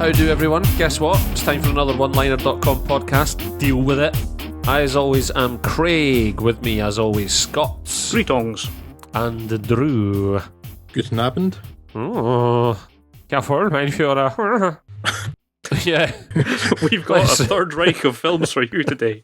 How do everyone? Guess what? It's time for another oneliner.com podcast. Deal with it. I, as always, am Craig. With me, as always, Scott. Greetings. And Drew. Guten Abend. Oh, careful, mein Führer. Yeah. We've got a Third Reich of films for you today.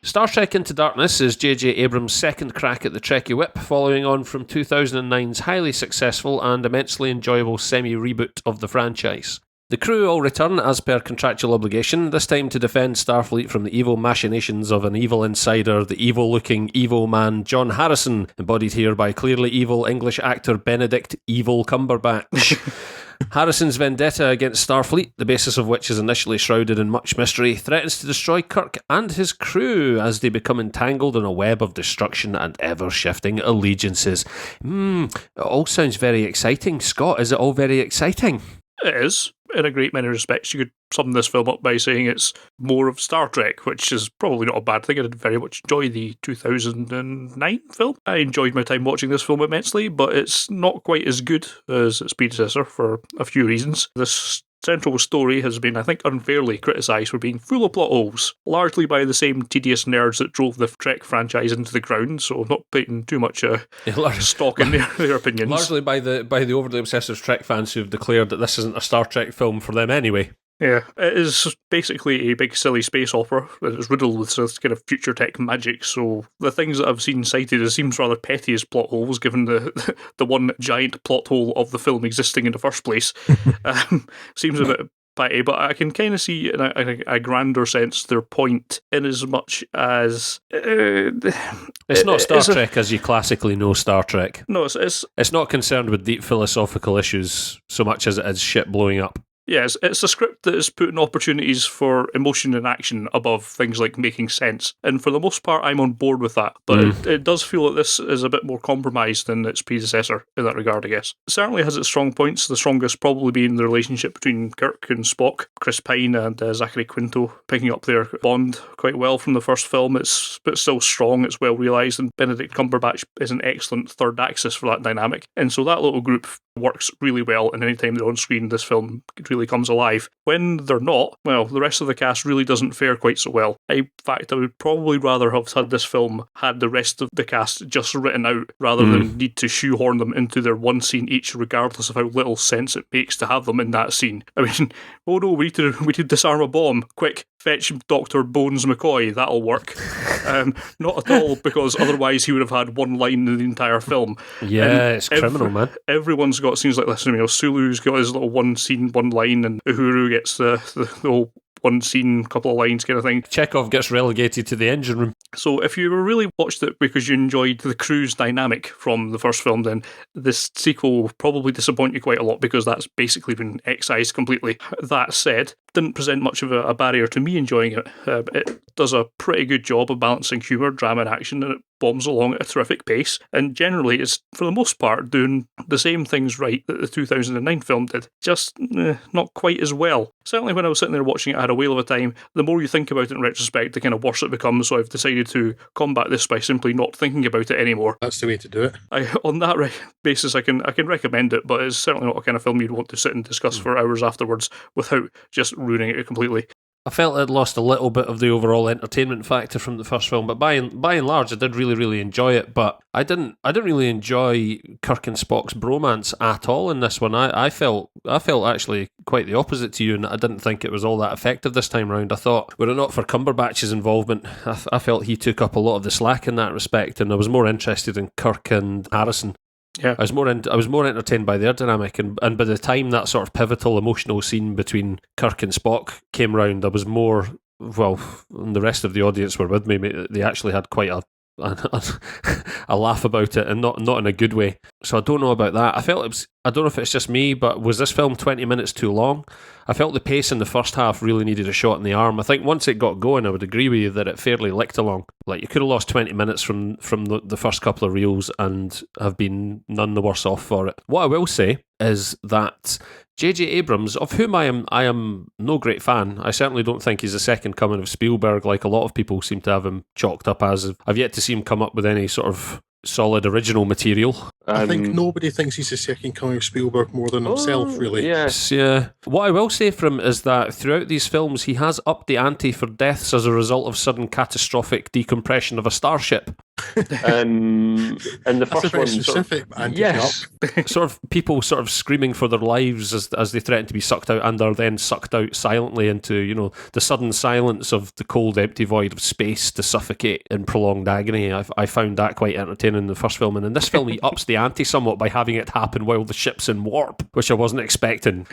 Star Trek Into Darkness is J.J. Abrams' second crack at the Trekkie whip, following on from 2009's highly successful and immensely enjoyable semi-reboot of the franchise. The crew all return as per contractual obligation, this time to defend Starfleet from the evil machinations of an evil insider, the evil-looking evil man John Harrison, embodied here by clearly evil English actor Benedict Evil Cumberbatch. Harrison's vendetta against Starfleet, the basis of which is initially shrouded in much mystery, threatens to destroy Kirk and his crew as they become entangled in a web of destruction and ever-shifting allegiances. It all sounds very exciting. Scott, is it all very exciting? It is. In a great many respects, you could sum this film up by saying it's more of Star Trek, which is probably not a bad thing. I did very much enjoy the 2009 film. I enjoyed my time watching this film immensely, but it's not quite as good as its predecessor for a few reasons. This central story has been, I think, unfairly criticised for being full of plot holes, largely by the same tedious nerds that drove the Trek franchise into the ground, so I'm not putting too much stock in their opinions. Largely by the overly obsessive Trek fans who've declared that this isn't a Star Trek film for them anyway. Yeah, it is basically a big silly space opera that is riddled with this kind of future tech magic, so the things that I've seen cited as seems rather petty as plot holes, given the one giant plot hole of the film existing in the first place. Seems a bit petty, but I can kind of see in a grander sense their point, in as much as it's not Star Trek as you classically know Star Trek. No, it's not concerned with deep philosophical issues so much as it is shit blowing up. Yes, it's a script that is putting opportunities for emotion and action above things like making sense. And for the most part, I'm on board with that. But it does feel that this is a bit more compromised than its predecessor in that regard, I guess. It certainly has its strong points, the strongest probably being the relationship between Kirk and Spock. Chris Pine and Zachary Quinto picking up their bond quite well from the first film. It's still strong, it's well realised, and Benedict Cumberbatch is an excellent third axis for that dynamic. And so that little group works really well, and anytime they're on screen, this film really comes alive. When they're not, well, the rest of the cast really doesn't fare quite so well. In fact, I would probably rather have had this film had the rest of the cast just written out, rather than need to shoehorn them into their one scene each, regardless of how little sense it makes to have them in that scene. I mean, oh no, we need to disarm a bomb. Quick, fetch Dr. Bones McCoy, that'll work. Not at all, because otherwise he would have had one line in the entire film. Yeah, it's criminal, man. Everyone's got scenes like this. You know, Sulu's got his little one scene, one line, and Uhuru gets the whole one scene, couple of lines kind of thing. Chekhov gets relegated to the engine room. So if you really watched it because you enjoyed the crew's dynamic from the first film, then this sequel will probably disappoint you quite a lot, because that's basically been excised completely. That said, didn't present much of a barrier to me enjoying it. It does a pretty good job of balancing humour, drama and action, and it bombs along at a terrific pace, and generally is, for the most part, doing the same things right that the 2009 film did, just not quite as well. Certainly when I was sitting there watching it, I had a whale of a time. The more you think about it in retrospect, the kind of worse it becomes, so I've decided to combat this by simply not thinking about it anymore. That's the way to do it. On that basis, I can recommend it, but it's certainly not a kind of film you'd want to sit and discuss for hours afterwards without just ruining it completely. I felt it lost a little bit of the overall entertainment factor from the first film, but by and large, I did really, really enjoy it. But I didn't really enjoy Kirk and Spock's bromance at all in this one. I felt actually quite the opposite to you, and I didn't think it was all that effective this time round. I thought, were it not for Cumberbatch's involvement, I felt he took up a lot of the slack in that respect, and I was more interested in Kirk and Harrison. Yeah, I was more entertained by their dynamic, and by the time that sort of pivotal emotional scene between Kirk and Spock came round, I was more, well, the rest of the audience were with me. They actually had quite a laugh about it, and not in a good way. So I don't know about that. I don't know if it's just me, but was this film 20 minutes too long? I felt the pace in the first half really needed a shot in the arm. I think once it got going, I would agree with you that it fairly licked along. Like, you could have lost 20 minutes from the first couple of reels and have been none the worse off for it. What I will say is that J.J. Abrams, of whom I am no great fan, I certainly don't think he's the second coming of Spielberg like a lot of people seem to have him chalked up as. I've yet to see him come up with any sort of solid original material. I think nobody thinks he's the second coming of Spielberg more than himself, really. Yes. Yeah. What I will say for him is that throughout these films, he has upped the ante for deaths as a result of sudden catastrophic decompression of a starship. And the That's first a very one, specific yes, Sort of people sort of screaming for their lives as they threaten to be sucked out, and are then sucked out silently into, you know, the sudden silence of the cold, empty void of space to suffocate in prolonged agony. I found that quite entertaining in the first film, and in this film he ups the ante somewhat by having it happen while the ship's in warp, which I wasn't expecting.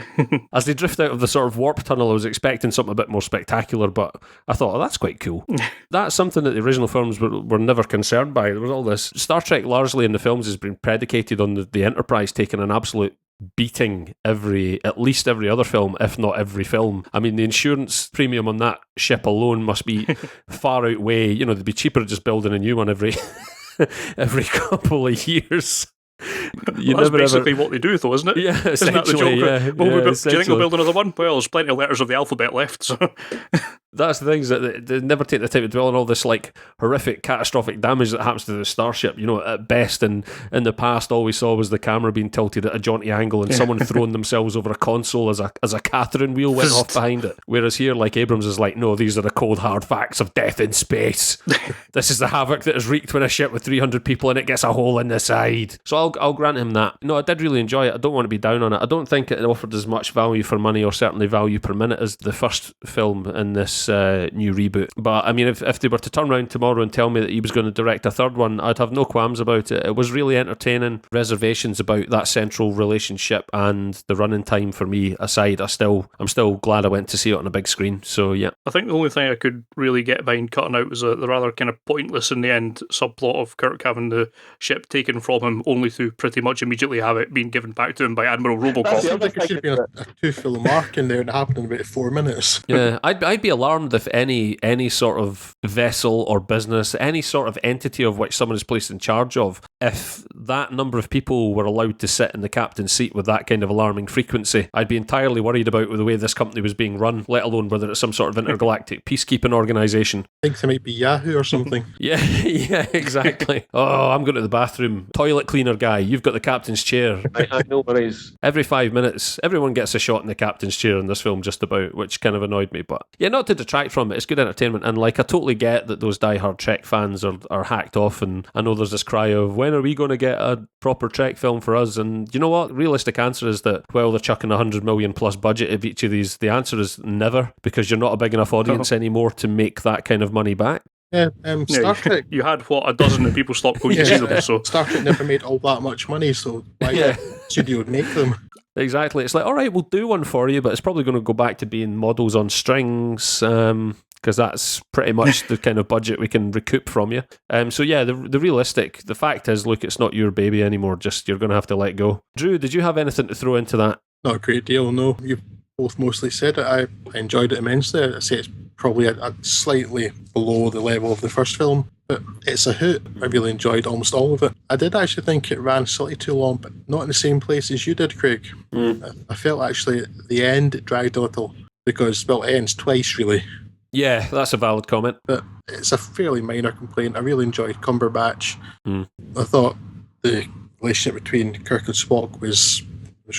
As they drift out of the sort of warp tunnel, I was expecting something a bit more spectacular, but I thought, oh, that's quite cool. That's something that the original films were never concerned by. There was all this. Star Trek largely in the films has been predicated on the Enterprise taking an absolute beating at least every other film, if not every film. I mean, the insurance premium on that ship alone must be far outweigh, you know, they'd be cheaper just building a new one every couple of years. That's basically what they do, though, isn't it? Yeah, isn't that the joke? yeah. Do you think we'll build another one? Well, there's plenty of letters of the alphabet left. So. That's the things that they never take the time to dwell on all this like horrific, catastrophic damage that happens to the starship. You know, at best, and in the past, all we saw was the camera being tilted at a jaunty angle and someone throwing themselves over a console as a Catherine wheel went off behind it. Whereas here, like Abrams is like, no, these are the cold hard facts of death in space. This is the havoc that is wreaked when a ship with 300 people in it gets a hole in the side. So I'll grant him that. No, I did really enjoy it. I don't want to be down on it. I don't think it offered as much value for money, or certainly value per minute, as the first film in this new reboot. But I mean, if they were to turn around tomorrow and tell me that he was going to direct a third one, I'd have no qualms about it. It was really entertaining. Reservations about that central relationship and the running time for me aside, I'm still glad I went to see it on a big screen. So yeah. I think the only thing I could really get behind cutting out was the rather kind of pointless in the end subplot of Kirk having the ship taken from him, only to pretty much immediately have it being given back to him by Admiral Robocop. I think there should be a 2-film arc in there, and it happened in about 4 minutes. Yeah, I'd be alarmed if any sort of vessel or business, any sort of entity of which someone is placed in charge of, if that number of people were allowed to sit in the captain's seat with that kind of alarming frequency, I'd be entirely worried about the way this company was being run, let alone whether it's some sort of intergalactic peacekeeping organisation. I think it might be Yahoo or something. Yeah, exactly. Oh, I'm going to the bathroom. Toilet cleaner guy, you've got the captain's chair. I know what it is. Every 5 minutes, everyone gets a shot in the captain's chair in this film, just about, which kind of annoyed me. But yeah, not to detract from it, it's good entertainment. And like, I totally get that those diehard Trek fans are hacked off, and I know there's this cry of, when are we going to get a proper Trek film for us? And you know what? Realistic answer is that while they're chucking $100 million plus budget of each of these, the answer is never, because you're not a big enough audience anymore to make that kind of money back. Yeah, Star Trek. You had, a dozen and people stopped going to see them. So Star Trek never made all that much money, so why would the studio make them? Exactly. It's like, all right, we'll do one for you, but it's probably going to go back to being models on strings, because that's pretty much the kind of budget we can recoup from you. So yeah, the fact is, look, it's not your baby anymore. Just, you're going to have to let go. Drew, did you have anything to throw into that? Not a great deal, no. You've both mostly said it. I enjoyed it immensely. I say it's probably a slightly below the level of the first film, but it's a hoot. I really enjoyed almost all of it. I did actually think it ran slightly too long, but not in the same place as you did, Craig. I felt actually at the end it dragged a little, because, well, it ends twice, really. Yeah, that's a valid comment. But it's a fairly minor complaint. I really enjoyed Cumberbatch. I thought the relationship between Kirk and Spock was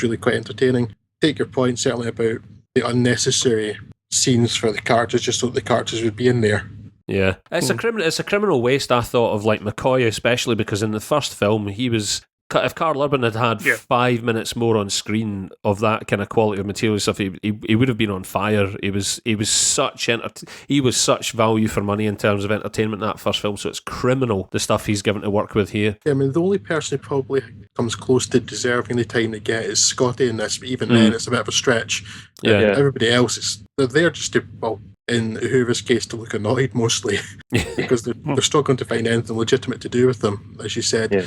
really quite entertaining. Take your point, certainly, about the unnecessary scenes for the characters, just so that the characters would be in there. Yeah, it's a criminal waste, I thought, of like McCoy, especially because in the first film he was. If Karl Urban had 5 minutes more on screen of that kind of quality of material stuff, he would have been on fire. He was such value for money in terms of entertainment in that first film. So it's criminal the stuff he's given to work with here. Yeah, I mean, the only person who probably comes close to deserving the time they get is Scotty in this, but even then it's a bit of a stretch. Yeah. Everybody else, they're there just to, well, in Hoover's case, to look annoyed mostly, because they're struggling to find anything legitimate to do with them, as you said. Yeah.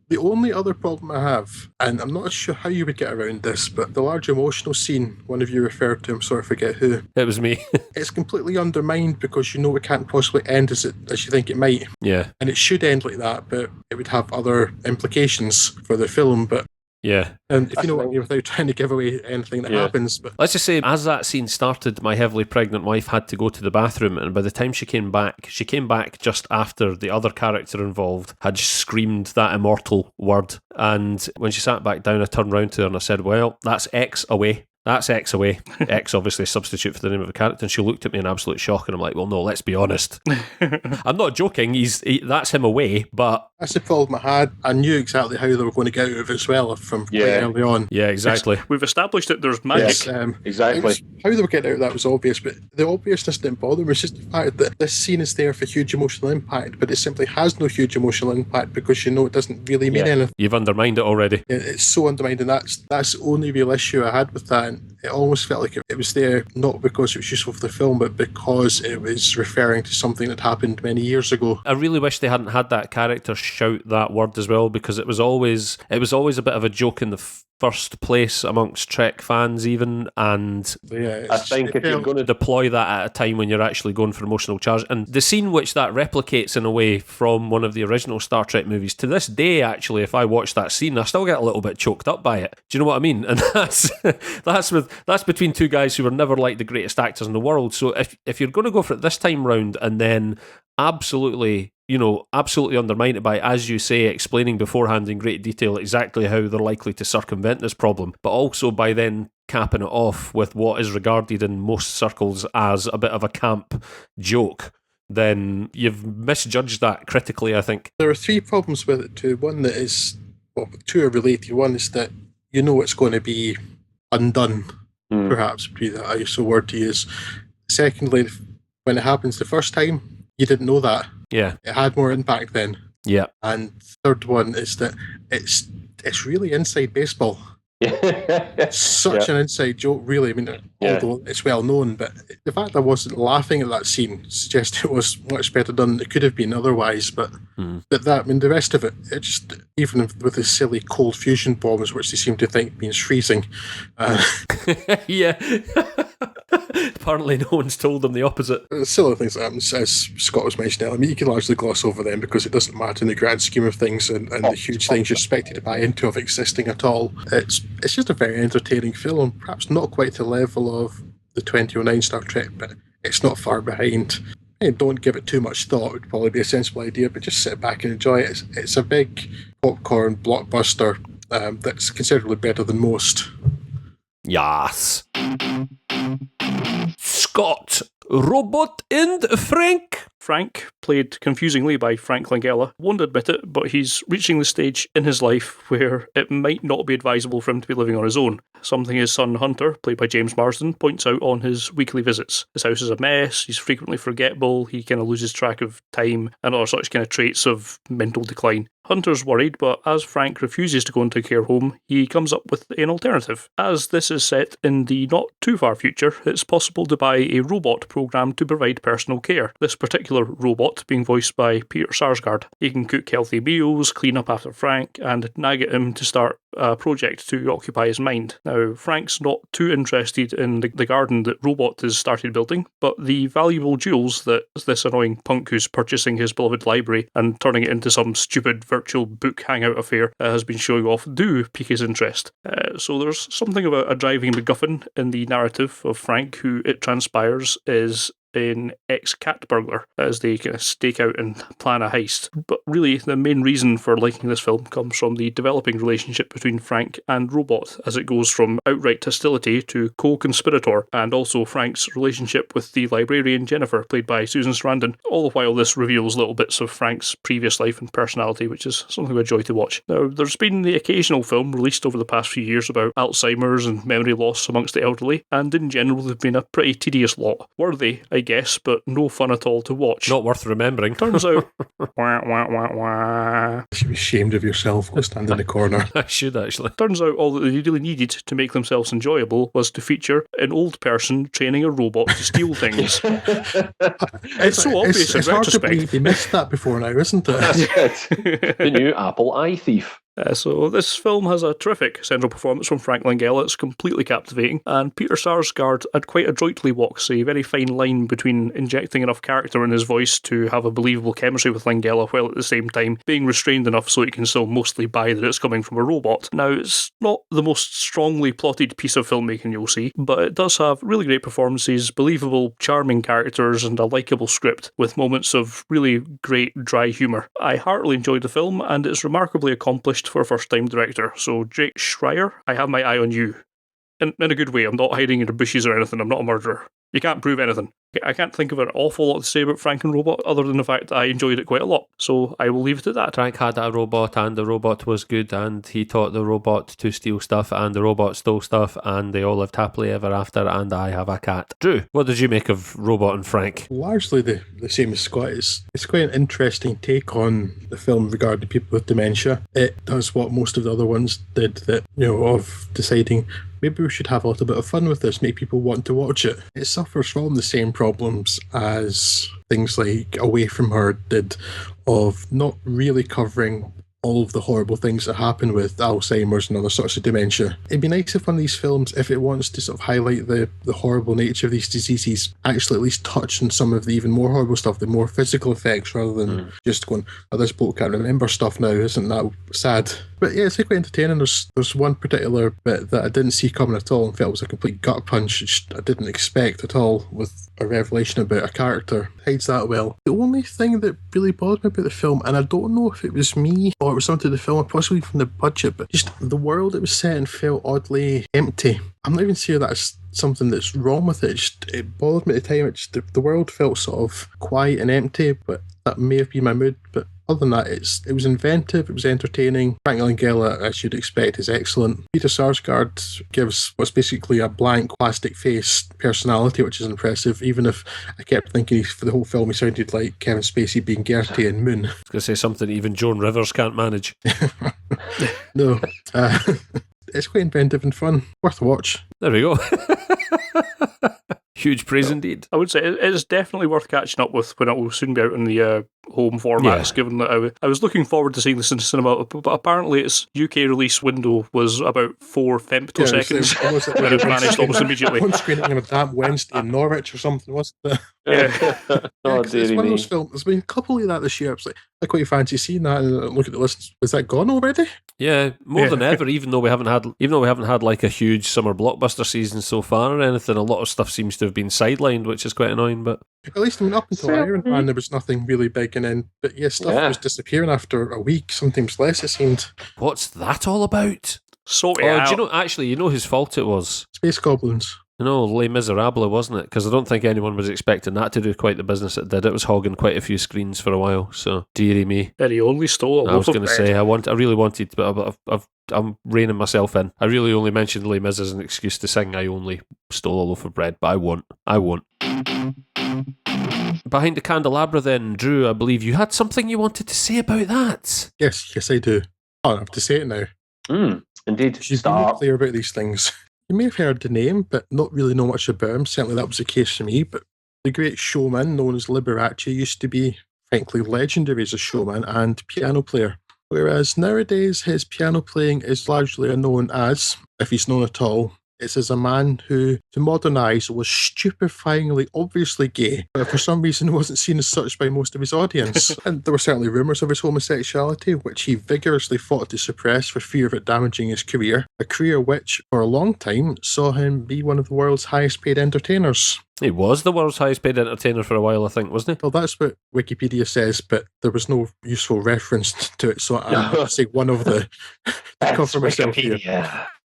The only other problem I have, and I'm not sure how you would get around this, but the large emotional scene one of you referred to, I'm sorry, I forget who. It was me. It's completely undermined because you know it can't possibly end as you think it might. Yeah. And it should end like that, but it would have other implications for the film. But Yeah. And if That's you know the what I thing. mean, without trying to give away anything that Yeah. happens. But Let's just say, as that scene started, my heavily pregnant wife had to go to the bathroom, and by the time she came back just after the other character involved had screamed that immortal word. And when she sat back down, I turned round to her and I said, well, that's X away. That's X away. X, obviously, a substitute for the name of a character. And she looked at me in absolute shock, and I'm like, well, no, let's be honest. I'm not joking. That's him away, but... that's the problem I had. I knew exactly how they were going to get out of it as well from quite Yeah. early on. Yeah, exactly. We've established that there's magic. Yes, Exactly. it was- how they were getting out of that was obvious, but the obviousness didn't bother me. It's just the fact that this scene is there for huge emotional impact, but it simply has no huge emotional impact because you know it doesn't really mean Yeah. anything. You've undermined it already. It's so undermined, and that's the only real issue I had with that. And it almost felt like it was there not because it was useful for the film, but because it was referring to something that happened many years ago. I really wish they hadn't had that character shout that word as well, because it was always a bit of a joke in the first place amongst Trek fans even, and Yeah, I think if you're going to deploy that at a time when you're actually going for emotional charge. And the scene which that replicates in a way from one of the original Star Trek movies, to this day actually, if I watch that scene, I still get a little bit choked up by it. Do you know what I mean? And that's between two guys who were never like the greatest actors in the world. So if you're going to go for it this time round and then absolutely undermine it by, as you say, explaining beforehand in great detail exactly how they're likely to circumvent this problem, but also by then capping it off with what is regarded in most circles as a bit of a camp joke, then you've misjudged that critically, I think. There are three problems with it too. One that is, well, two are related. One is that you know it's going to be undone, perhaps would be the useful word to use. Secondly, when it happens the first time, you didn't know that. Yeah. It had more impact then. Yeah. And third one is that it's really inside baseball. Such an inside joke, really. I mean, although it's well known, but the fact I wasn't laughing at that scene suggests it was much better done than it could have been otherwise. But the rest of it just, even with the silly cold fusion bombs, which they seem to think means freezing. Yeah. Apparently no one's told them the opposite. Silly things that happen, as Scott was mentioning. I mean, you can largely gloss over them because it doesn't matter in the grand scheme of things, and the huge things you're expected to buy into of existing at all. It's just a very entertaining film, perhaps not quite to the level of the 2009 Star Trek, but it's not far behind. And don't give it too much thought, would probably be a sensible idea, but just sit back and enjoy it. It's a big popcorn blockbuster that's considerably better than most. Yes. Scott, Robot and Frank. Frank, played confusingly by Frank Langella, won't admit it, but he's reaching the stage in his life where it might not be advisable for him to be living on his own. Something his son Hunter, played by James Marsden, points out on his weekly visits. His house is a mess, he's frequently forgetful, he kind of loses track of time, and other such kind of traits of mental decline. Hunter's worried, but as Frank refuses to go into a care home, he comes up with an alternative. As this is set in the not too far future, it's possible to buy a robot programmed to provide personal care. This particular robot being voiced by Peter Sarsgaard. He can cook healthy meals, clean up after Frank, and nag at him to start a project to occupy his mind. Now, Frank's not too interested in the garden that Robot has started building, but the valuable jewels that this annoying punk who's purchasing his beloved library and turning it into some stupid virtual book hangout affair has been showing off do pique his interest. So there's something about a driving MacGuffin in the narrative of Frank, who it transpires is an ex-cat burglar as they kind of stake out and plan a heist. But really, the main reason for liking this film comes from the developing relationship between Frank and Robot, as it goes from outright hostility to co-conspirator, and also Frank's relationship with the librarian Jennifer, played by Susan Sarandon. All the while this reveals little bits of Frank's previous life and personality, which is something of a joy to watch. Now, there's been the occasional film released over the past few years about Alzheimer's and memory loss amongst the elderly, and in general they've been a pretty tedious lot. Worthy, I guess, but no fun at all to watch. Not worth remembering. Turns out, wah. You should be ashamed of yourself. Go stand in the corner. I should actually. Turns out all that they really needed to make themselves enjoyable was to feature an old person training a robot to steal things. It's so obvious it's in hard to retrospect. believe they missed that before now, isn't it? That's it. The new Apple eye thief. So this film has a terrific central performance from Frank Langella. It's completely captivating, and Peter Sarsgaard had quite adroitly walks a very fine line between injecting enough character in his voice to have a believable chemistry with Langella, while at the same time being restrained enough so you can still mostly buy that it's coming from a robot. Now, it's not the most strongly plotted piece of filmmaking you'll see, but it does have really great performances, believable, charming characters, and a likeable script, with moments of really great dry humour. I heartily enjoyed the film, and it's remarkably accomplished for a first-time director. So, Jake Schreier, I have my eye on you. In a good way. I'm not hiding in the bushes or anything. I'm not a murderer. You can't prove anything. I can't think of an awful lot to say about Frank and Robot other than the fact that I enjoyed it quite a lot. So I will leave it at that. Frank had a robot, and the robot was good, and he taught the robot to steal stuff, and the robot stole stuff, and they all lived happily ever after, and I have a cat. Drew, what did you make of Robot and Frank? Largely the same as Scott. It's quite an interesting take on the film regarding people with dementia. It does what most of the other ones did, that, of deciding maybe we should have a little bit of fun with this, make people want to watch it. It suffers from the same problems as things like Away From Her did, of not really covering all of the horrible things that happen with Alzheimer's and other sorts of dementia. It'd be nice if one of these films, if it wants to sort of highlight the horrible nature of these diseases, actually at least touch on some of the even more horrible stuff, the more physical effects, rather than just going, oh, this bloke can't remember stuff now, isn't that sad? But yeah, it's quite entertaining. There's one particular bit that I didn't see coming at all and felt was a complete gut punch, which I didn't expect at all, with a revelation about a character. Hides that well. The only thing that really bothered me about the film, and I don't know if it was me or it was something to the film, or possibly from the budget, but just the world it was set in felt oddly empty. I'm not even sure that's something that's wrong with it. It bothered me at the time. The world felt sort of quiet and empty, but that may have been my mood. But other than that, it was inventive, it was entertaining. Frank Langella, as you'd expect, is excellent. Peter Sarsgaard gives what's basically a blank plastic face personality, which is impressive, even if I kept thinking for the whole film he sounded like Kevin Spacey being Gertie in Moon. I was going to say something even Joan Rivers can't manage. No. It's quite inventive and fun. Worth a watch. There we go. Huge praise indeed. I would say it's definitely worth catching up with when it will soon be out in the home formats, given that I was looking forward to seeing this in the cinema, but apparently its UK release window was about 4 femtoseconds, when it vanished almost immediately. One screening on a damn Wednesday in Norwich or something, wasn't it? Yeah. It's one of those films. There's been a couple of that this year. It's like, I quite fancy seeing that and look at the list. Is that gone already? Yeah, more than ever. Even though we haven't had like a huge summer blockbuster season so far or anything, a lot of stuff seems to have been sidelined, which is quite annoying. But at least up until Iron Man, there was nothing really big, and then stuff was disappearing after a week, sometimes less. It seemed. What's that all about? So do you know whose fault it was? Space Goblins. No, Les Miserables, wasn't it? Because I don't think anyone was expecting that to do quite the business it did. It was hogging quite a few screens for a while, so dearie me. And he only stole a loaf of bread. I was going to say, I really wanted, but I'm reining myself in. I really only mentioned Les Mis as an excuse to sing I only stole a loaf of bread, but I won't. Behind the Candelabra then, Drew, I believe you had something you wanted to say about that. Yes, I do. I have to say it now. Indeed. She's been clear about these things. You may have heard the name, but not really know much about him. Certainly that was the case for me. But the great showman known as Liberace used to be, frankly, legendary as a showman and piano player. Whereas nowadays his piano playing is largely unknown as, if he's known at all, it's as a man who, to modernise, was stupefyingly obviously gay, but for some reason wasn't seen as such by most of his audience. And there were certainly rumours of his homosexuality, which he vigorously fought to suppress for fear of it damaging his career. A career which, for a long time, saw him be one of the world's highest paid entertainers. He was the world's highest paid entertainer for a while, I think, wasn't he? Well, that's what Wikipedia says, but there was no useful reference to it, so I'm going to say one of the cover myself here.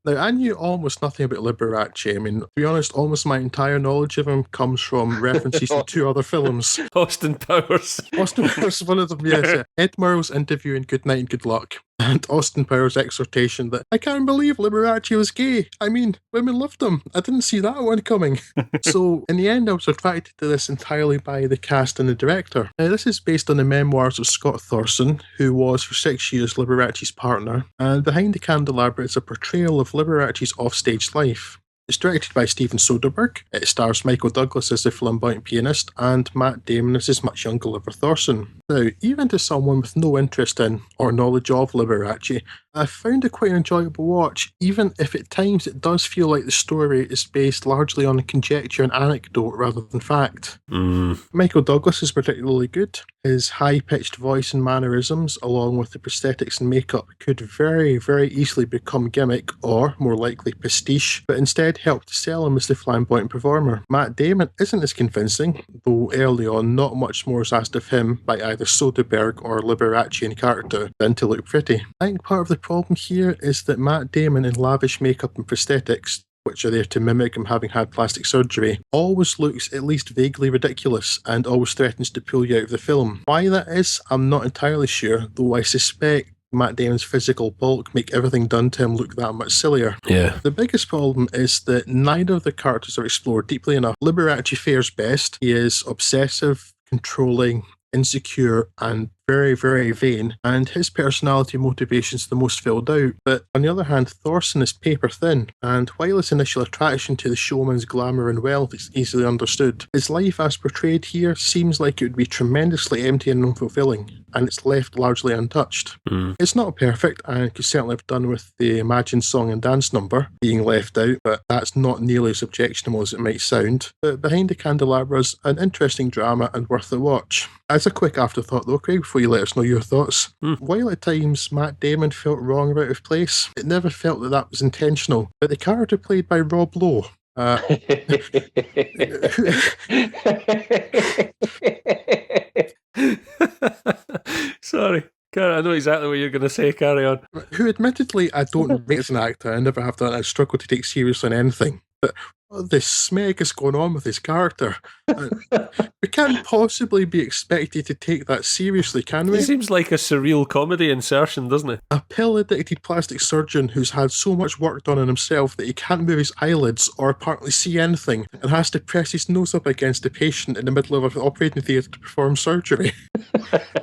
Now, I knew almost nothing about Liberace. I mean, to be honest, almost my entire knowledge of him comes from references to 2 other films. Austin Powers. Austin Powers, one of them, yes. Ed Murrow's interview in Good Night and Good Luck. And Austin Powers' exhortation that, I can't believe Liberace was gay. I mean, women loved him. I didn't see that one coming. So, in the end, I was attracted to this entirely by the cast and the director. Now, this is based on the memoirs of Scott Thorson, who was for 6 years Liberace's partner. And Behind the Candelabra is a portrayal of Liberace's offstage life. It's directed by Steven Soderbergh. It stars Michael Douglas as the flamboyant pianist and Matt Damon as his much younger Liber Thorson. Now, even to someone with no interest in or knowledge of Liberace, I found it quite an enjoyable watch, even if at times it does feel like the story is based largely on conjecture and anecdote rather than fact. Michael Douglas is particularly good. His high-pitched voice and mannerisms, along with the prosthetics and makeup, could very, very easily become gimmick or, more likely, pastiche, but instead help to sell him as the flamboyant performer. Matt Damon isn't as convincing, though early on not much more is asked of him by either Soderbergh or Liberace in character than to look pretty. I think part of the problem here is that Matt Damon in lavish makeup and prosthetics, which are there to mimic him having had plastic surgery, always looks at least vaguely ridiculous and always threatens to pull you out of the film. Why that is, I'm not entirely sure, though I suspect Matt Damon's physical bulk make everything done to him look that much sillier. Yeah. The biggest problem is that neither of the characters are explored deeply enough. Liberace fares best. He is obsessive, controlling, insecure, and very, very vain, and his personality motivation's the most filled out. But on the other hand, Thorson is paper thin, and while his initial attraction to the showman's glamour and wealth is easily understood, his life as portrayed here seems like it would be tremendously empty and unfulfilling, and it's left largely untouched. It's not perfect, and could certainly have done with the Imagine song and dance number being left out, but that's not nearly as objectionable as it might sound. But Behind the Candelabra's an interesting drama and worth a watch. As a quick afterthought though, Craig, before you let us know your thoughts, while at times Matt Damon felt wrong or out of place, it never felt that that was intentional. But the character played by Rob Lowe, Sorry. I know exactly what you're going to say. Carry on. who admittedly I don't rate as an actor, I never have done, I struggle to take seriously on anything, but what the smeg is going on with his character? We can't possibly be expected to take that seriously, can we? It seems like a surreal comedy insertion, doesn't it? A pill-addicted plastic surgeon who's had so much work done on himself that he can't move his eyelids or apparently see anything and has to press his nose up against a patient in the middle of an operating theatre to perform surgery.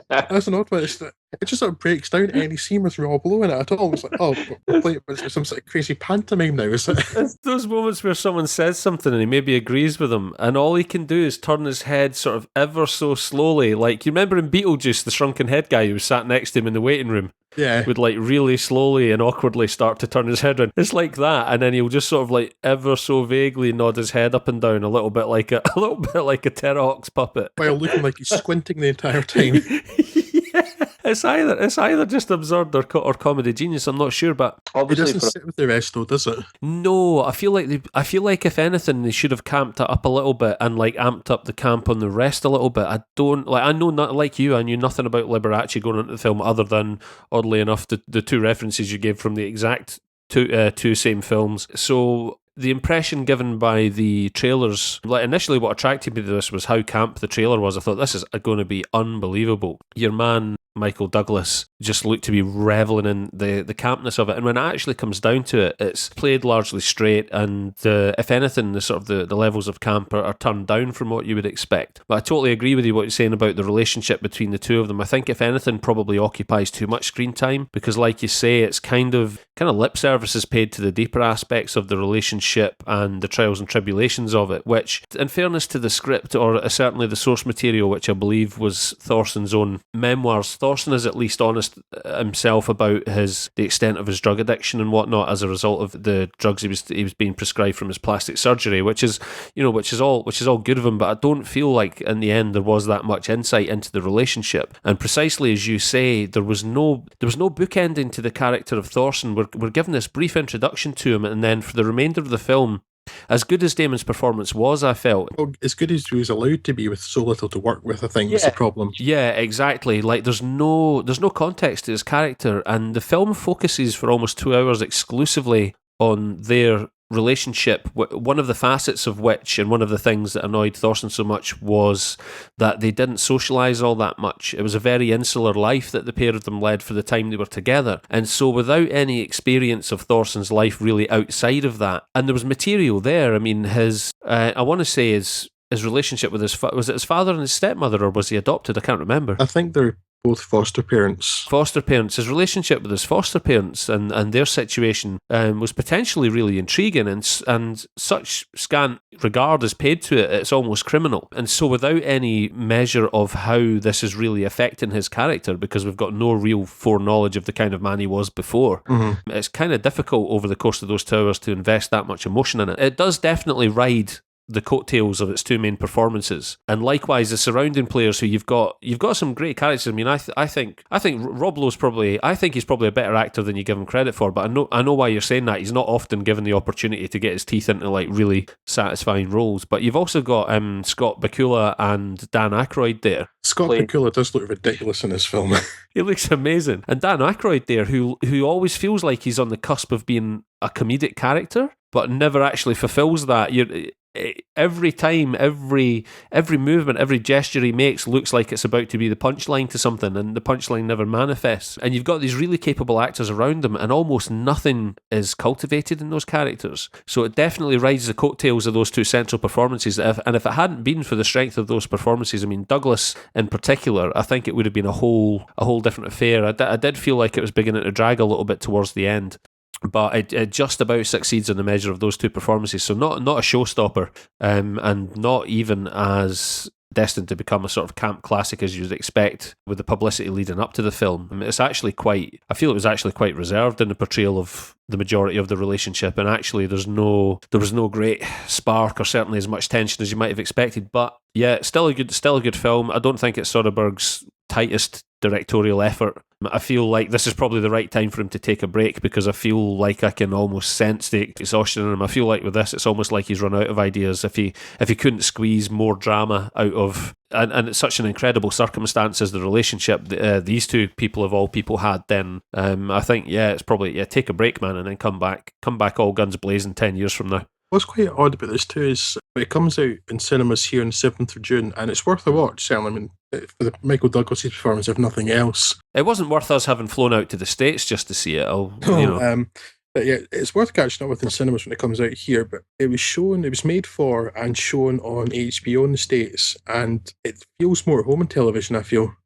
That's an odd one. It just sort of breaks down any scene with Rob Lowe in it at all. It's like, oh, we're playing some sort of crazy pantomime now, is it? It's those moments where someone says something and he maybe agrees with them, and all he can do is turn his head sort of ever so slowly. Like, you remember in Beetlejuice, the shrunken head guy who was sat next to him in the waiting room? Yeah. Would like really slowly and awkwardly start to turn his head around. It's like that, and then he'll just sort of like ever so vaguely nod his head up and down a little bit like a Terrahawks puppet. While looking like he's squinting the entire time. It's either just absurd or comedy genius. I'm not sure, but It Obviously, doesn't sit with the rest though, does it? no, I feel like if anything, they should have camped it up a little bit and like amped up the camp on the rest a little bit. I know not like you. I knew nothing about Liberace going into the film other than, oddly enough, the two references you gave from the exact two same films. So the impression given by the trailers, like initially what attracted me to this was how camp the trailer was. I thought this is going to be unbelievable. Your man Michael Douglas just looked to be reveling in the campness of it, and when it actually comes down to it, it's played largely straight, and if anything, the levels of camp are turned down from what you would expect. But I totally agree with you what you're saying about the relationship between the two of them. I think if anything, probably occupies too much screen time, because like you say, it's kind of lip service is paid to the deeper aspects of the relationship and the trials and tribulations of it, which, in fairness to the script, or certainly the source material, which I believe was Thorson's own memoirs, Thorson is at least honest himself about the extent of his drug addiction and whatnot as a result of the drugs he was being prescribed from his plastic surgery, which is all good of him. But I don't feel like in the end there was that much insight into the relationship. And precisely as you say, there was no bookending to the character of Thorson. We're given this brief introduction to him, and then for the remainder of the film, as good as Damon's performance was, I felt, Well, as good as he was allowed to be with so little to work with, I think, was the problem. yeah, exactly. Like there's no context to his character, and the film focuses for almost 2 hours exclusively on their relationship, one of the facets of which, and one of the things that annoyed Thorson so much, was that they didn't socialise all that much. It was a very insular life that the pair of them led for the time they were together, and so without any experience of Thorson's life really outside of that, and there was material there. I mean, his I want to say his relationship with was it his father and his stepmother, or was he adopted? I can't remember. I think they're Both foster parents. Foster parents, his relationship with his foster parents and their situation was potentially really intriguing, and such scant regard is paid to it, it's almost criminal. And so without any measure of how this is really affecting his character, because we've got no real foreknowledge of the kind of man he was before, it's kind of difficult over the course of those 2 hours to invest that much emotion in it. It does definitely ride the coattails of its two main performances, and likewise the surrounding players who you've got some great characters. I mean, I think Rob Lowe's he's probably a better actor than you give him credit for, but I know why you're saying that. He's not often given the opportunity to get his teeth into like really satisfying roles. But you've also got Scott Bakula and Dan Aykroyd there. Scott Bakula does look ridiculous in this film. He looks amazing, and Dan Aykroyd there, who always feels like he's on the cusp of being a comedic character, but never actually fulfills that. Every time, every movement, every gesture he makes looks like it's about to be the punchline to something, and the punchline never manifests. And you've got these really capable actors around them, and almost nothing is cultivated in those characters. So it definitely rides the coattails of those two central performances. And if it hadn't been for the strength of those performances, I mean, Douglas in particular, I think it would have been a whole different affair. I did feel like it was beginning to drag a little bit towards the end, but it just about succeeds in the measure of those two performances. So not a showstopper, and not even as destined to become a sort of camp classic as you'd expect with the publicity leading up to the film. I mean, I feel it was actually quite reserved in the portrayal of the majority of the relationship, and actually there was no great spark or certainly as much tension as you might have expected. But yeah, still a good film. I don't think it's Soderbergh's tightest directorial effort. I feel like this is probably the right time for him to take a break, because I feel like I can almost sense the exhaustion in him. I feel like with this, it's almost like he's run out of ideas. If he couldn't squeeze more drama out of, and it's such an incredible circumstance as the relationship these two people of all people had, then I think it's probably take a break, man, and then come back all guns blazing 10 years from now. What's quite odd about this too is it comes out in cinemas here on the 7th of June, and it's worth a watch, certainly. I mean, for the Michael Douglas's performance, if nothing else. It wasn't worth us having flown out to the States just to see it. But yeah, it's worth catching up with in cinemas when it comes out here. But it was made for and shown on HBO in the States, and it feels more at home on television, I feel.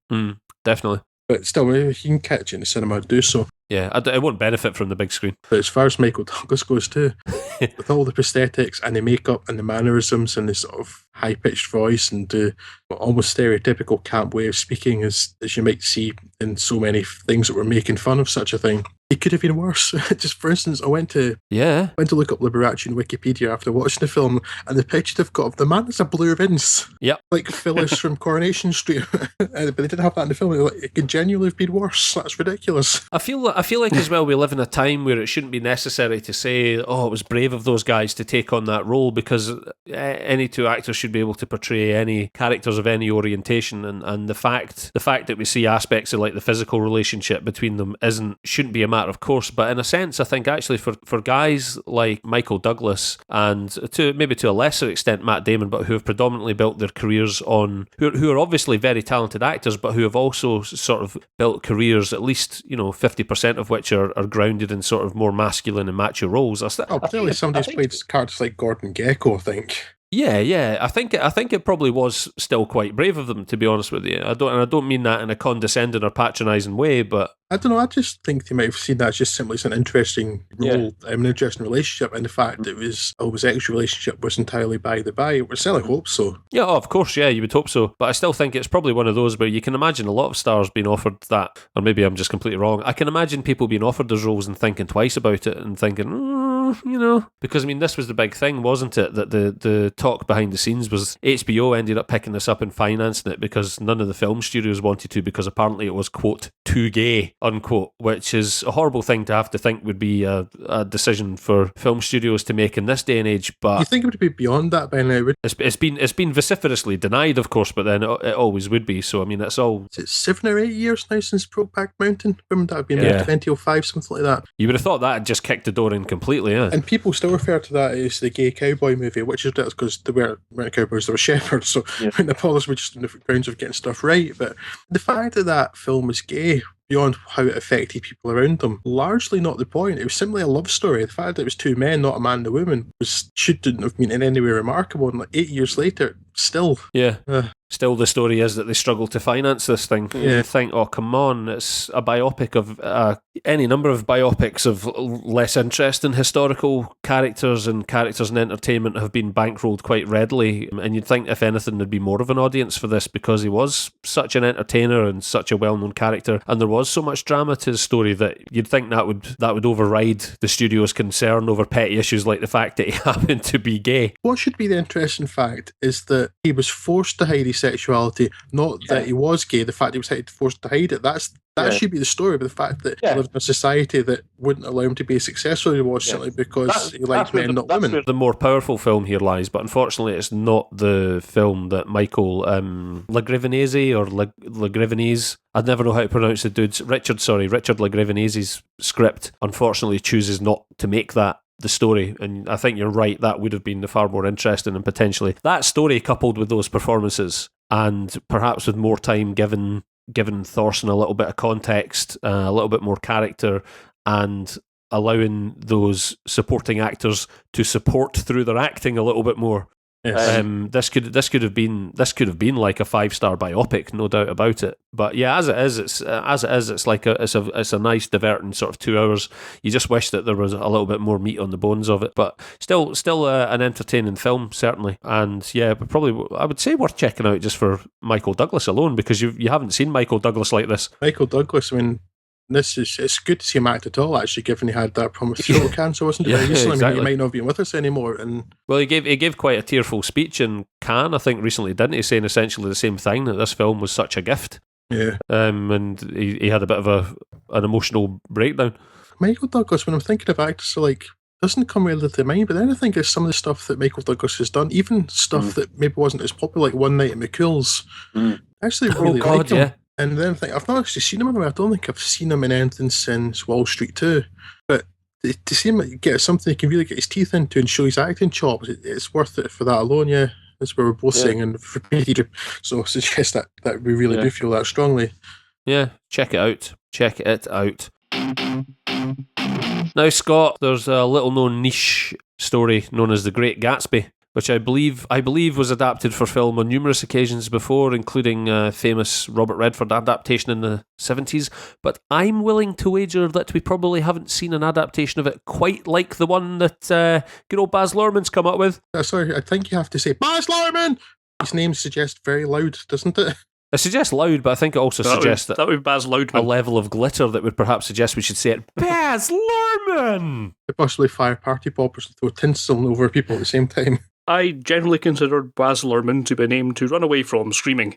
Definitely. But still, if you can catch it in the cinema, do so. Yeah, it won't benefit from the big screen. But as far as Michael Douglas goes too, with all the prosthetics and the makeup and the mannerisms and the sort of high-pitched voice and the almost stereotypical camp way of speaking as you might see in so many things that were making fun of such a thing, it could have been worse. Just for instance, I went to look up Liberace on Wikipedia after watching the film, and the picture they've got of the man is a blue rinse. Yep. Like Phyllis from Coronation Street. But they didn't have that in the film. It could genuinely have been worse. That's ridiculous. I feel like as well we live in a time where it shouldn't be necessary to say, it was brave of those guys to take on that role, because any two actors should be able to portray any characters of any orientation, and the fact that we see aspects of like the physical relationship between them shouldn't be a matter of course. But in a sense, I think actually for guys like Michael Douglas, and to a lesser extent Matt Damon, but who have predominantly built their careers on, who are obviously very talented actors, but who have also sort of built careers, at least 50% of which are grounded in sort of more masculine and macho roles. Clearly somebody's played characters like Gordon Gekko, I think. Yeah. I think it probably was still quite brave of them, to be honest with you. I don't mean that in a condescending or patronising way, but I don't know, I just think they might have seen that as just simply as an interesting role, an interesting relationship, and the fact that his homosexual relationship was entirely by the by. We certainly hope so. Yeah, of course, yeah, you would hope so. But I still think it's probably one of those where you can imagine a lot of stars being offered that, or maybe I'm just completely wrong. I can imagine people being offered those roles and thinking twice about it and thinking, because I mean, this was the big thing, wasn't it? That the talk behind the scenes was HBO ended up picking this up and financing it because none of the film studios wanted to, because apparently it was, quote, too gay, unquote, which is a horrible thing to have to think would be a decision for film studios to make in this day and age. But you think it would be beyond that by now? It's been vociferously denied, of course, but then it always would be. So I mean, it's all. Is it 7 or 8 years now since Brokeback Mountain? Remember that would be in 2005, something like that. You would have thought that had just kicked the door in completely, yeah. And people still refer to that as the gay cowboy movie, which is because they weren't cowboys, they were shepherds. So the Apollos were just on the grounds of getting stuff right. But the fact that film was gay, beyond how it affected people around them, largely not the point. It was simply a love story. The fact that it was two men, not a man and a woman, shouldn't have been in any way remarkable. And like 8 years later, still. Yeah. Still, the story is that they struggle to finance this thing. Yeah. You think, oh, come on, it's a biopic of any number of biopics of less interesting historical characters and characters in entertainment have been bankrolled quite readily. And you'd think, if anything, there'd be more of an audience for this because he was such an entertainer and such a well-known character, and there was so much drama to his story that you'd think that would override the studio's concern over petty issues like the fact that he happened to be gay. What should be the interesting fact is that he was forced to hide his sexuality, not that he was gay. The fact he was forced to hide it, that should be the story, but the fact that he lived in a society that wouldn't allow him to be as successful as he was simply because he liked men, not women. Where the more powerful film here lies, but unfortunately it's not the film that Michael Lagrivenese or Lagrivenese, I'd never know how to pronounce the dude's, Richard Lagrivenese's script, unfortunately chooses not to make that the story, and I think you're right, that would have been the far more interesting, and potentially that story coupled with those performances and perhaps with more time given Thorson a little bit of context, a little bit more character, and allowing those supporting actors to support through their acting a little bit more. Yes. This could have been like a 5-star biopic, no doubt about it. But yeah, as it is, it's like it's a nice diverting sort of 2 hours. You just wish that there was a little bit more meat on the bones of it, but still an entertaining film certainly. And yeah, but probably I would say worth checking out just for Michael Douglas alone, because you haven't seen Michael Douglas like this. Michael Douglas, I mean, it's good to see him act at all, actually, given he had that problem with throat cancer, wasn't it? Yeah, Recently, exactly. I mean, he might not be with us anymore. And well, he gave quite a tearful speech in Cannes, I think, recently, didn't he? Saying essentially the same thing, that this film was such a gift. yeah, And he had a bit of an emotional breakdown. Michael Douglas, when I'm thinking of actors, doesn't come really to mind, but then I think of some of the stuff that Michael Douglas has done, even stuff that maybe wasn't as popular, like One Night at McCool's. I actually really like him. Yeah. And then I think, I've not actually seen him anywhere. I don't think I've seen him in anything since Wall Street 2. But to see him get something he can really get his teeth into and show his acting chops, it's worth it for that alone, yeah. That's where we're both saying, and for Peter. So I suggest that we really do feel that strongly. Yeah, check it out. Check it out. Now, Scott, there's a little-known niche story known as The Great Gatsby, which I believe was adapted for film on numerous occasions before, including famous Robert Redford adaptation in the 70s. But I'm willing to wager that we probably haven't seen an adaptation of it quite like the one that good old Baz Luhrmann's come up with. Sorry, I think you have to say, Baz Luhrmann! His name suggests very loud, doesn't it? It suggests loud, but I think it also suggests that would be Baz Luhrmann. A level of glitter that would perhaps suggest we should say it, Baz Luhrmann! They possibly fire party poppers and throw tinsel over people at the same time. I generally considered Baz Luhrmann to be a name to run away from screaming.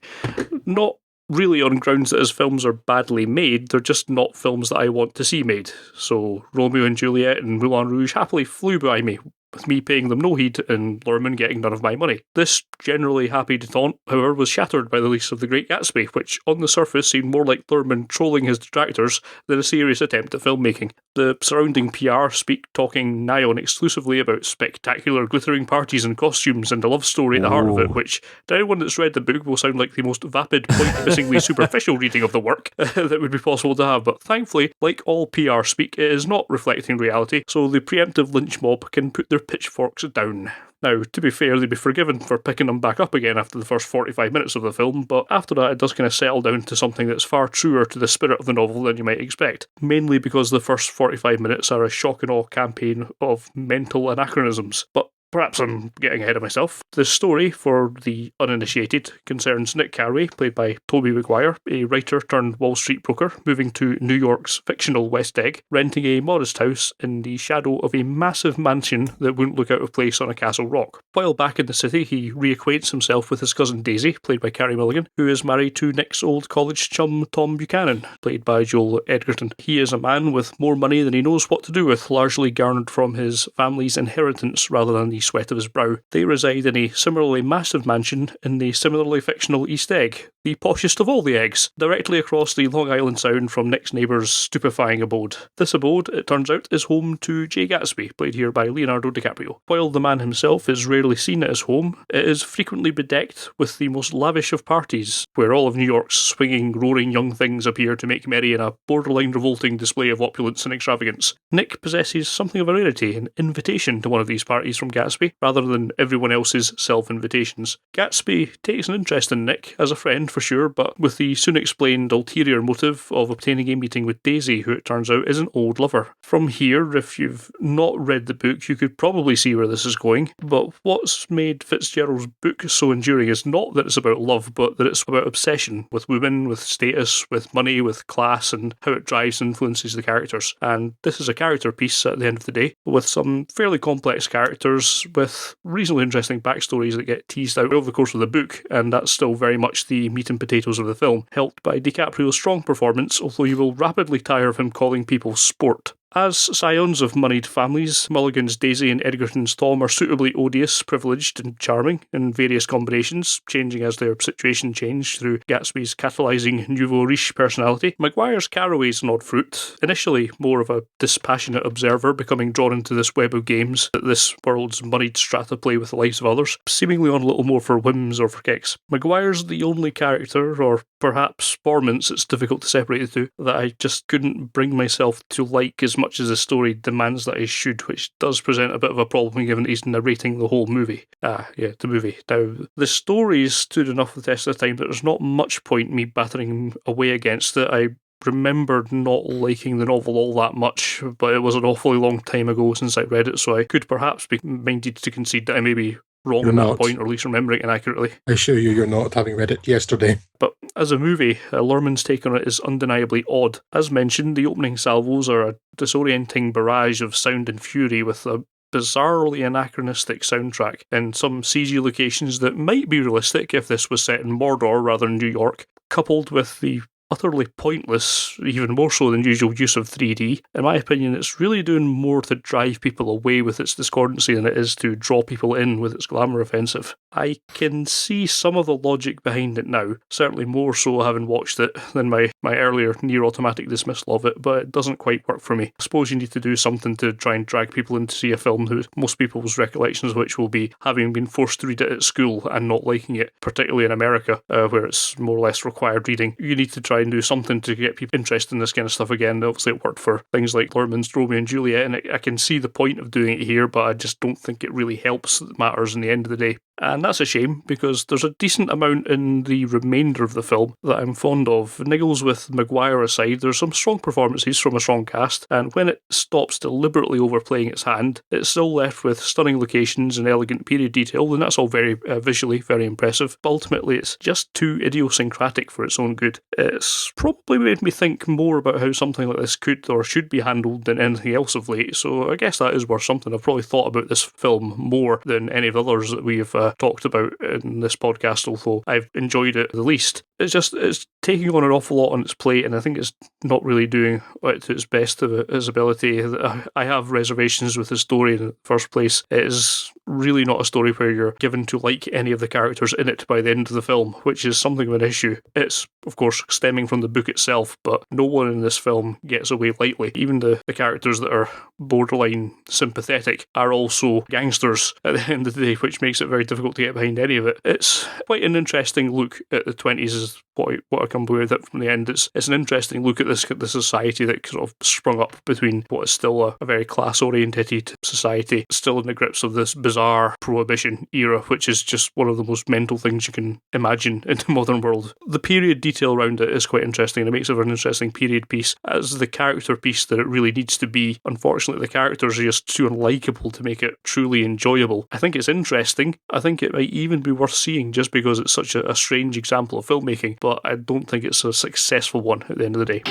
Not really on grounds that his films are badly made, they're just not films that I want to see made. So Romeo and Juliet and Moulin Rouge happily flew by me, with me paying them no heed and Luhrmann getting none of my money. This generally happy detente, however, was shattered by the release of The Great Gatsby, which on the surface seemed more like Luhrmann trolling his detractors than a serious attempt at filmmaking. The surrounding PR speak talking nigh on exclusively about spectacular glittering parties and costumes and a love story at the heart of it, which to anyone that's read the book will sound like the most vapid, point-missingly superficial reading of the work that would be possible to have. But thankfully, like all PR speak, it is not reflecting reality, so the preemptive lynch mob can put their pitchforks down. Now, to be fair, they'd be forgiven for picking them back up again after the first 45 minutes of the film, but after that it does kind of settle down to something that's far truer to the spirit of the novel than you might expect, mainly because the first 45 minutes are a shock and awe campaign of mental anachronisms. But perhaps I'm getting ahead of myself. The story, for the uninitiated, concerns Nick Carraway, played by Tobey Maguire, a writer turned Wall Street broker, moving to New York's fictional West Egg, renting a modest house in the shadow of a massive mansion that wouldn't look out of place on a Castle Rock. While back in the city, he reacquaints himself with his cousin Daisy, played by Carey Mulligan, who is married to Nick's old college chum Tom Buchanan, played by Joel Edgerton. He is a man with more money than he knows what to do with, largely garnered from his family's inheritance rather than the sweat of his brow. They reside in a similarly massive mansion in the similarly fictional East Egg, the poshest of all the eggs, directly across the Long Island Sound from Nick's neighbour's stupefying abode. This abode, it turns out, is home to Jay Gatsby, played here by Leonardo DiCaprio. While the man himself is rarely seen at his home, it is frequently bedecked with the most lavish of parties, where all of New York's swinging, roaring young things appear to make merry in a borderline revolting display of opulence and extravagance. Nick possesses something of a rarity, an invitation to one of these parties from Gatsby, rather than everyone else's self-invitations. Gatsby takes an interest in Nick as a friend, for sure, but with the soon-explained ulterior motive of obtaining a meeting with Daisy, who it turns out is an old lover. From here, if you've not read the book, you could probably see where this is going, but what's made Fitzgerald's book so enduring is not that it's about love, but that it's about obsession with women, with status, with money, with class, and how it drives and influences the characters. And this is a character piece at the end of the day, with some fairly complex characters, with reasonably interesting backstories that get teased out over the course of the book, and that's still very much the meat and potatoes of the film, helped by DiCaprio's strong performance, although you will rapidly tire of him calling people sport. As scions of moneyed families, Mulligan's Daisy and Edgerton's Tom are suitably odious, privileged, and charming in various combinations, changing as their situation changed through Gatsby's catalysing nouveau riche personality. Maguire's Caraway's an odd fruit, initially more of a dispassionate observer, becoming drawn into this web of games that this world's moneyed strata play with the lives of others, seemingly on a little more for whims or for kicks. Maguire's the only character, or perhaps performance, it's difficult to separate the two, that I just couldn't bring myself to like as much as the story demands that I should, which does present a bit of a problem given he's narrating the whole movie. The movie. Now, the story stood enough the test of time that there's not much point me battering away against it. I remembered not liking the novel all that much, but it was an awfully long time ago since I read it, so I could perhaps be minded to concede that I may be wrong on that point, or at least remembering it inaccurately. I assure you're not, having read it yesterday. But as a movie, Luhrmann's take on it is undeniably odd. As mentioned, the opening salvos are a disorienting barrage of sound and fury with a bizarrely anachronistic soundtrack in some CG locations that might be realistic if this was set in Mordor rather than New York, coupled with the utterly pointless, even more so than usual, use of 3D. In my opinion, it's really doing more to drive people away with its discordancy than it is to draw people in with its glamour offensive. I can see some of the logic behind it now, certainly more so having watched it than my earlier near-automatic dismissal of it, but it doesn't quite work for me. I suppose you need to do something to try and drag people in to see a film who most people's recollections of which will be having been forced to read it at school and not liking it, particularly in America, where it's more or less required reading. You need to try and do something to get people interested in this kind of stuff again. Obviously it worked for things like Luhrmann's Romeo and Juliet, and I can see the point of doing it here, but I just don't think it really helps matters in the end of the day. And that's a shame, because there's a decent amount in the remainder of the film that I'm fond of. Niggles with Maguire aside, there's some strong performances from a strong cast, and when it stops deliberately overplaying its hand, it's still left with stunning locations and elegant period detail, and that's all very visually very impressive. But ultimately, it's just too idiosyncratic for its own good. It's probably made me think more about how something like this could or should be handled than anything else of late, so I guess that is worth something. I've probably thought about this film more than any of the others that we've talked about in this podcast, although I've enjoyed it the least. It's taking on an awful lot on its plate, and I think it's not really doing it to its best of its ability. I have reservations with the story in the first place. It is really not a story where you're given to like any of the characters in it by the end of the film, which is something of an issue. It's, of course, stemming from the book itself, but no one in this film gets away lightly. Even the characters that are borderline sympathetic are also gangsters at the end of the day, which makes it very difficult to get behind any of it. It's quite an interesting look at the 20s, is what I come away with it from the end. It's an interesting look at the society that sort of sprung up between what is still a very class-orientated society, still in the grips of this bizarre prohibition era, which is just one of the most mental things you can imagine in the modern world. The period detail around it is quite interesting, and it makes it an interesting period piece. As the character piece that it really needs to be, unfortunately the characters are just too unlikable to make it truly enjoyable. I think it's interesting. I think it might even be worth seeing just because it's such a strange example of filmmaking, but I don't think it's a successful one at the end of the day.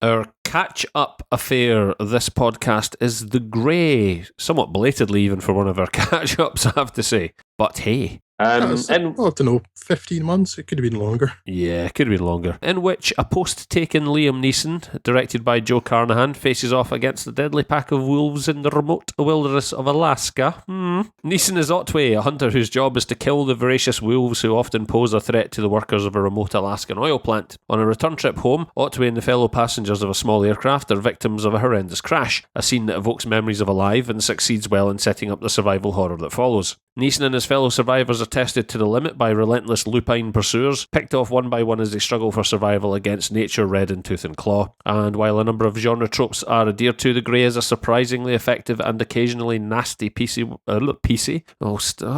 Our catch-up affair this podcast is The Grey, somewhat belatedly even for one of our catch-ups, I have to say. But hey. I And don't know, 15 months? It could have been longer. Yeah, could have been longer. In which a post-taken Liam Neeson, directed by Joe Carnahan, faces off against the deadly pack of wolves in the remote wilderness of Alaska. Neeson is Otway, a hunter whose job is to kill the voracious wolves who often pose a threat to the workers of a remote Alaskan oil plant. On a return trip home, Otway and the fellow passengers of a small aircraft are victims of a horrendous crash, a scene that evokes memories of Alive and succeeds well in setting up the survival horror that follows. Neeson and his fellow survivors are tested to the limit by relentless lupine pursuers, picked off one by one as they struggle for survival against nature red in tooth and claw. And while a number of genre tropes are adhered to, The Grey is a surprisingly effective and occasionally nasty PC. I'll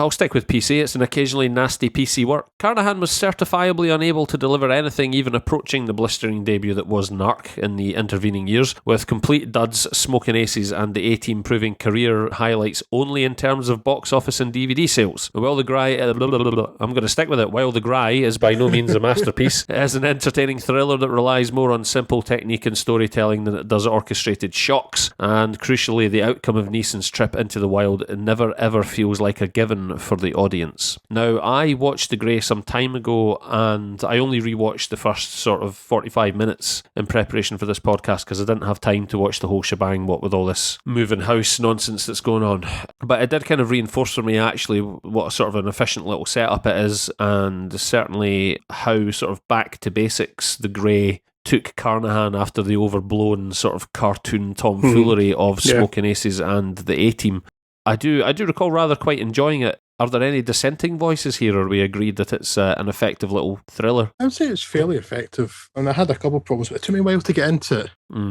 stick with PC. It's an occasionally nasty PC work. Carnahan was certifiably unable to deliver anything even approaching the blistering debut that was Narc in the intervening years, with complete duds, smoking aces, and the A-Team proving career highlights only in terms of box office and DVD sales. While The Grey, I'm going to stick with it. While The Grey is by no means a masterpiece, it is an entertaining thriller that relies more on simple technique and storytelling than it does orchestrated shocks, and crucially, the outcome of Neeson's trip into the wild never ever feels like a given for the audience. Now, I watched The Grey some time ago, and I only rewatched the first sort of 45 minutes in preparation for this podcast because I didn't have time to watch the whole shebang, what with all this moving house nonsense that's going on. But it did kind of reinforce for me actually what a sort of an efficient little setup it is, and certainly how sort of back to basics The Grey took Carnahan after the overblown sort of cartoon tomfoolery of Smoking Aces and the A-Team. I do recall rather quite enjoying it. Are there any dissenting voices here, or are we agreed that it's an effective little thriller? I would say it's fairly effective. And I had a couple of problems, but it took me a while to get into it.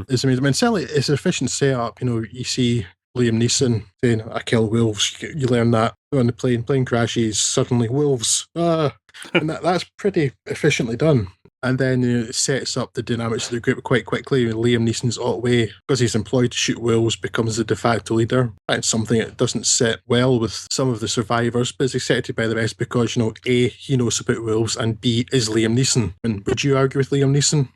It's amazing. I mean, certainly it's an efficient setup. You know, you see Liam Neeson saying, I kill wolves. You learn that on the plane crashes, suddenly wolves. And that's pretty efficiently done. And then it sets up the dynamics of the group quite quickly. Liam Neeson's Otway, because he's employed to shoot wolves, becomes the de facto leader. That's something that doesn't sit well with some of the survivors, but is accepted by the rest because, you know, A, he knows about wolves, and B, is Liam Neeson. And would you argue with Liam Neeson?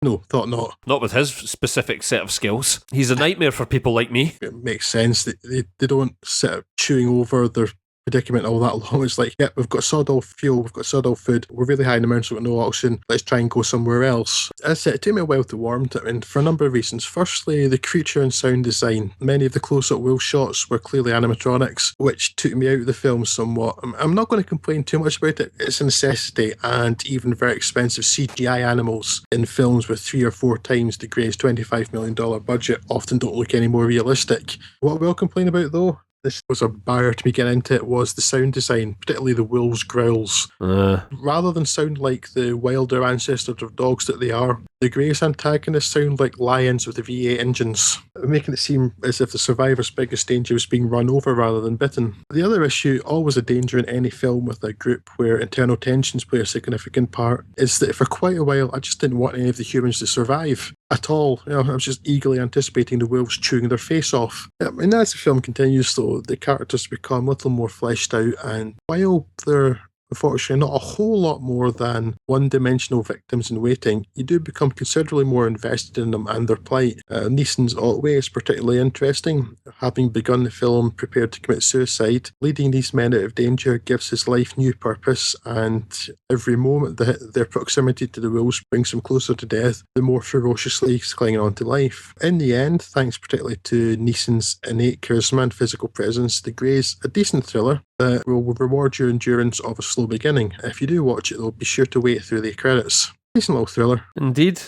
No, thought not. Not with his specific set of skills. He's a nightmare for people like me. It makes sense that they don't sit chewing over their predicament all that long. It's like, yep, we've got sawed-off fuel, we've got sawed-off food, we're really high in amounts, we've got no oxygen, let's try and go somewhere else. As I said, it took me a while to warm to it, and for a number of reasons. Firstly, the creature and sound design. Many of the close-up wolf shots were clearly animatronics, which took me out of the film somewhat. I'm not going to complain too much about it. It's a necessity, and even very expensive CGI animals in films with 3 or 4 times the Grey's $25 million budget often don't look any more realistic. What I will complain about, though, this was a barrier to me getting into it, was the sound design, particularly the wolves' growls. Rather than sound like the wilder ancestors of dogs that they are, the Grey's antagonists sound like lions with the V8 engines, making it seem as if the survivor's biggest danger was being run over rather than bitten. The other issue, always a danger in any film with a group where internal tensions play a significant part, is that for quite a while I just didn't want any of the humans to survive at all. You know, I was just eagerly anticipating the wolves chewing their face off. I mean, as the film continues, though, the characters become a little more fleshed out, and while they're unfortunately not a whole lot more than one-dimensional victims in waiting, you do become considerably more invested in them and their plight. Neeson's Otway is particularly interesting. Having begun the film prepared to commit suicide, leading these men out of danger gives his life new purpose, and every moment that their proximity to the wolves brings him closer to death, the more ferociously he's clinging on to life. In the end, thanks particularly to Neeson's innate charisma and physical presence, The Grey's a decent thriller that will reward your endurance of a slow beginning. If you do watch it, though, be sure to wait through the credits. Decent little thriller. Indeed.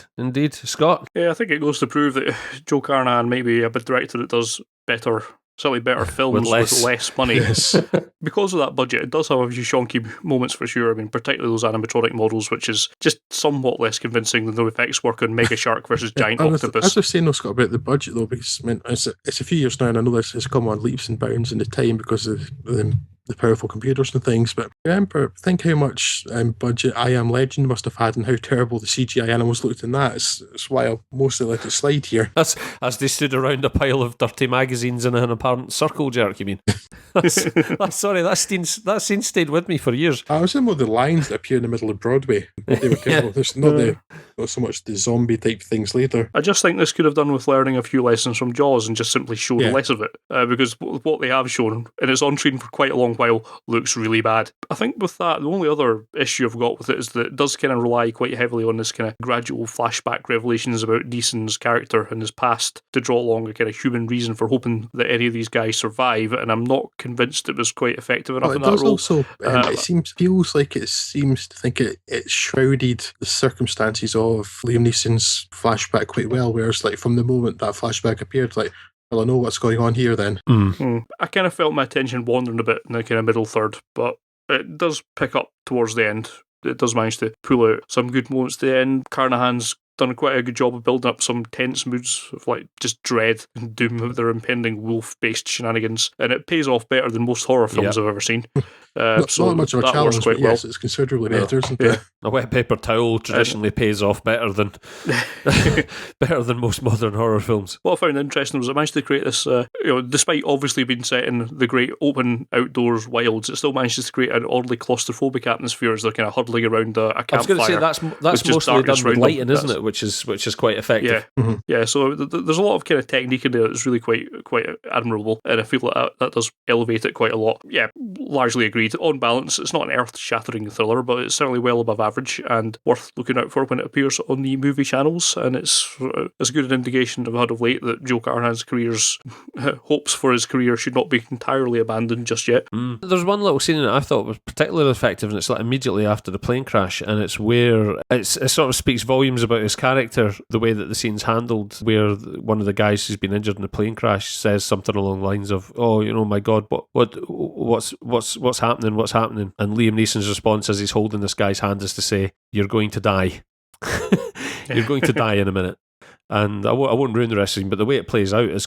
Scott? Yeah, I think it goes to prove that Joe Carnahan may be a director that does better, certainly better films with less money. Yes. Because of that budget, it does have a few shonky moments for sure. I mean, particularly those animatronic models, which is just somewhat less convincing than the effects work on Mega Shark versus Giant Octopus. As I was saying, though, Scott, about the budget, though, because I mean, it's a few years now, and I know this has come on leaps and bounds in the time because of the powerful computers and things, but think how much budget I Am Legend must have had and how terrible the CGI animals looked in that. It's why I mostly let it slide here. That's as they stood around a pile of dirty magazines in an apparent circle jerk, you mean? Sorry, that scene stayed with me for years. I was in with the lines that appear in the middle of Broadway. They were terrible. There's not so much the zombie type things later. I just think this could have done with learning a few lessons from Jaws and just simply shown less of it, because what they have shown, and it's on screen for quite a long while looks really bad. I think with that, the only other issue I've got with it is that it does kind of rely quite heavily on this kind of gradual flashback revelations about Neeson's character and his past to draw along a kind of human reason for hoping that any of these guys survive, and I'm not convinced it was quite effective enough Well, in it that does role. also. Feels like it seems to think it shrouded the circumstances of Liam Neeson's flashback quite well. Whereas, like from the moment that flashback appeared, like, well, I know what's going on here. Then I kind of felt my attention wandering a bit in the kind of middle third, but it does pick up towards the end. It does manage to pull out some good moments at the end. Carnahan's done quite a good job of building up some tense moods of like just dread and doom of their impending wolf-based shenanigans, and it pays off better than most horror films I've ever seen. not much of a that challenge, works quite but yes, it's considerably better, isn't it? A wet paper towel traditionally pays off better than most modern horror films. What I found interesting was it managed to create this, despite obviously being set in the great open outdoors wilds, it still manages to create an oddly claustrophobic atmosphere as they're kind of huddling around a campfire. I was going to say that's mostly done with lighting, isn't it? Which is quite effective. Yeah, yeah. So there's a lot of kind of technique in there that's really quite admirable, and I feel like that does elevate it quite a lot. Yeah, largely agreed. On balance, it's not an earth-shattering thriller, but it's certainly well above average and worth looking out for when it appears on the movie channels. And it's as good an indication I've had of late that Joe Carnahan's hopes for his career should not be entirely abandoned just yet. There's one little scene in it I thought was particularly effective, and it's like immediately after the plane crash, and it's where it sort of speaks volumes about his character, the way that the scene's handled, where one of the guys who's been injured in the plane crash says something along the lines of, "Oh, my God, what's happening? What's happening?" And Liam Neeson's response as he's holding this guy's hand is to say, "You're going to die. You're going to die in a minute." And I won't ruin the rest of the scene, but the way it plays out is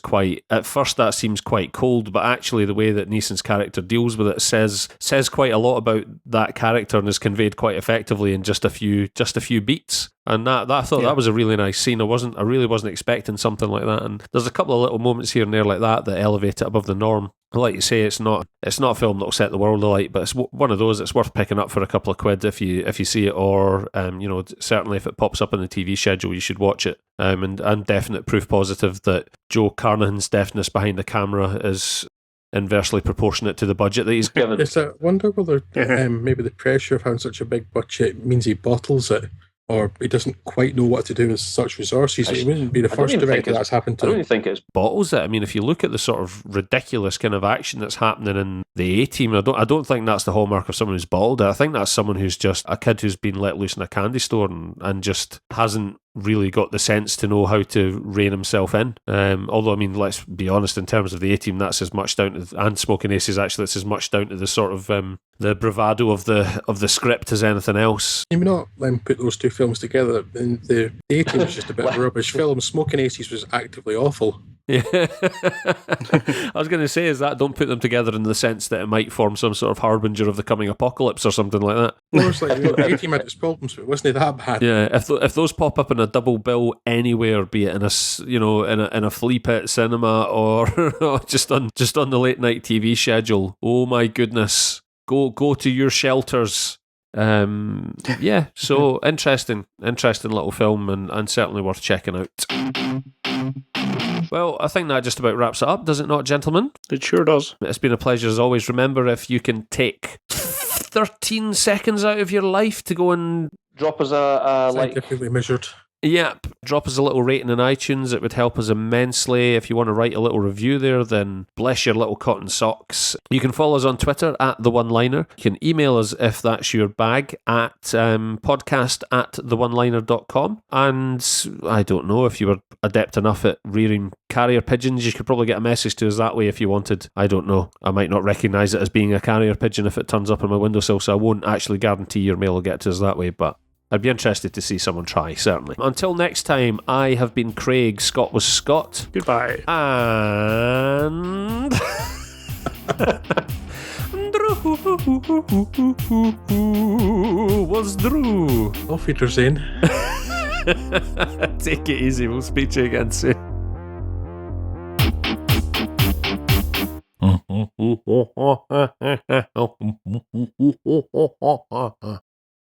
at first that seems quite cold, but actually the way that Neeson's character deals with it says quite a lot about that character and is conveyed quite effectively in just a few beats. And that I thought that was a really nice scene. I really wasn't expecting something like that. And there's a couple of little moments here and there like that elevate it above the norm. Like you say, it's not a film that'll set the world alight, but it's one of those that's worth picking up for a couple of quid if you see it, or certainly if it pops up in the TV schedule, you should watch it. And definite proof positive that Joe Carnahan's deftness behind the camera is inversely proportionate to the budget that he's given. Yes, I wonder whether maybe the pressure of having such a big budget means he bottles it, or he doesn't quite know what to do with such resources. He wouldn't be the first director that's happened to. I don't even think it's bottles it. I mean, if you look at the sort of ridiculous kind of action that's happening in the A-Team, I don't think that's the hallmark of someone who's bottled it. I think that's someone who's just a kid who's been let loose in a candy store and just hasn't really got the sense to know how to rein himself in. Although, I mean, let's be honest, in terms of the A-Team, that's as much down to, and Smoking Aces, actually, that's as much down to the sort of the bravado of the script as anything else. You may not put those two films together. And the A-Team was just a bit of a rubbish film. Smoking Aces was actively awful. Yeah, I was going to say don't put them together in the sense that it might form some sort of harbinger of the coming apocalypse or something like that. Of course, like A-Team had its problems, but it wasn't that bad. Yeah, if those pop up in a double bill anywhere, be it in a flea pit cinema or just on the late night TV schedule, oh my goodness, go to your shelters. Yeah, so interesting little film and certainly worth checking out. Well, I think that just about wraps it up, does it not, gentlemen? It sure does. It's been a pleasure as always. Remember, if you can take 13 seconds out of your life to go and drop us a like. Scientifically measured. Yep, drop us a little rating in iTunes. It would help us immensely. If you want to write a little review there, then bless your little cotton socks. You can follow us on Twitter at The One Liner. You can email us if that's your bag at podcast@theoneliner.com. And I don't know, if you were adept enough at rearing carrier pigeons, you could probably get a message to us that way if you wanted. I don't know. I might not recognise it as being a carrier pigeon if it turns up on my windowsill, so I won't actually guarantee your mail will get to us that way, but I'd be interested to see someone try, certainly. Until next time, I have been Craig, Scott was Scott. Goodbye. And Drew was Drew. Auf Wiedersehen. Take it easy, we'll speak to you again soon.